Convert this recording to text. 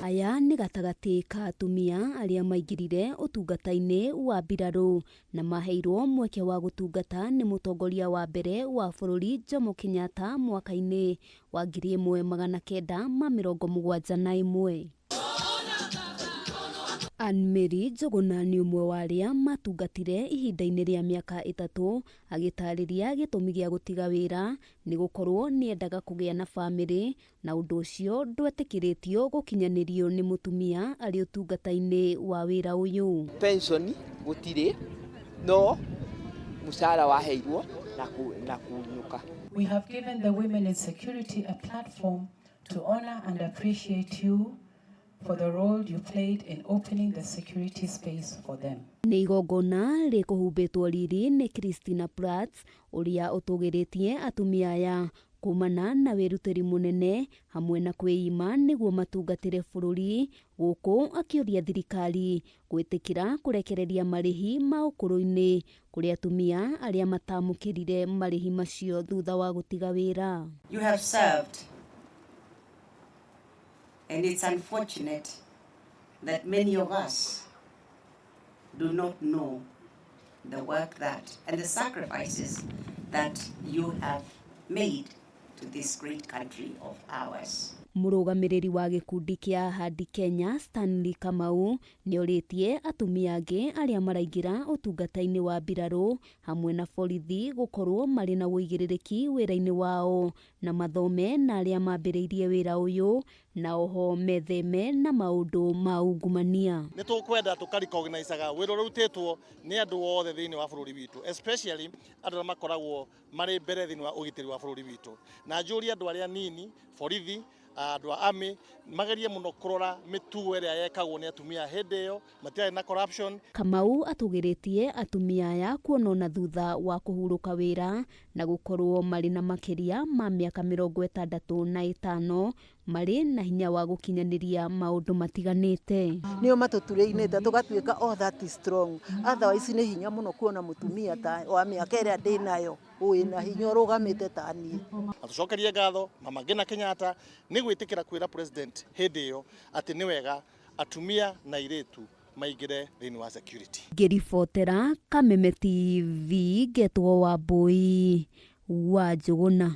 Aya nĩ gatagati ka atumia arĩa maingĩrire ũtungata-inĩ wa mbirarũ na maheirwo mweke wa gũtungata nĩ mũtongoria wa mbere wa bũrũri Jomo Kenyatta mwaka-inĩ wa 1971. Ann Mary Njuguna nĩ ũmwe wa arĩa matungatire ihinda-inĩ rĩa mĩaka 3, agĩtarĩria gĩtũmi gĩa gũtiga wĩra nĩ gũkorwo nĩendaga kũgĩa na bamĩrĩ, na ũndũ ũcio ndwetĩkĩrĩtio gũkinyanĩrio nĩ mũtumia arĩ ũtungata-inĩ wa wĩra ũyũ. Pension gũtirĩ, no mũcara waheirwo na kunyuka. We have given the women in security a platform to honor and appreciate you for the role you played in opening the security space for them. Nĩ igongona rĩkũhumbĩtwo riri nĩ Christina Pratt, ũrĩa ũtũgĩrĩtie atumia aya kumana na wĩrutĩri mũnene hamwe na kwĩima nĩguo matungatĩre bũrũri, gũkũ akĩũria thirikari gwĩtĩkĩra kũrekereria marĩhi ma ũkũrũ-inĩ kũrĩ atumia arĩa matamũkĩrire marĩhi macio thutha wa gũtiga wĩra. You have served. And it's unfortunate that many of us do not know the work that and the sacrifices that you have made to this great country of ours. Mũrũgamĩrĩri wa gĩkundi kĩa Ahadi Kenya Stanley Kamau nĩorĩtie atumia angĩ arĩa maraingĩra ũtungata-inĩ wa mbirarũ hamwe na borithi gũkorwo marĩ na wũigĩrĩrĩki wĩra-inĩ wao na mathome na arĩa mambĩrĩirie wĩra ũyũ, na oho metheme na maũndũ ma ungumania. Nĩ tũkwenda tũkaricognicaga wĩra ũrutĩtwo nĩ andũ othe thĩinĩ wa bũrũri witũ, especially andũ arĩa makoragwo marĩ mbere thĩinĩ wa ũgitĩri wa bũrũri witũ, na njũria andũ arĩa nini, borithi, andũ a army magerie mũno kũrora mĩtugo ĩrĩa yekagwo nĩ atumia hĩndĩ ĩyo, matirarĩ na corruption. Kamau atũgĩrĩtie atumia aya kuona na thutha wa kũhurũka wĩra na gũkorwo marĩ na makĩria ma mĩaka 65 marĩ na hinya wa gũkinyanĩria maũndũ matiganĩte. Nĩo matũturĩinĩte tũgatuĩka all that is strong. Otherwise nĩ hinya mũno kuona mũtumia ta wa mĩaka ĩrĩa ndĩ nayo wĩna hinya ũrũgamĩte ta niĩ. Atucokerie ngatho Mama Ngina Kenyatta nĩ gwĩtĩkĩra kwĩra president hĩndĩ ĩyo atĩ nĩ wega atumia na airĩtu maingĩre thĩinĩ wa security. Ngĩribotera Kameme TV, Getwo Wambui wa Njuguna.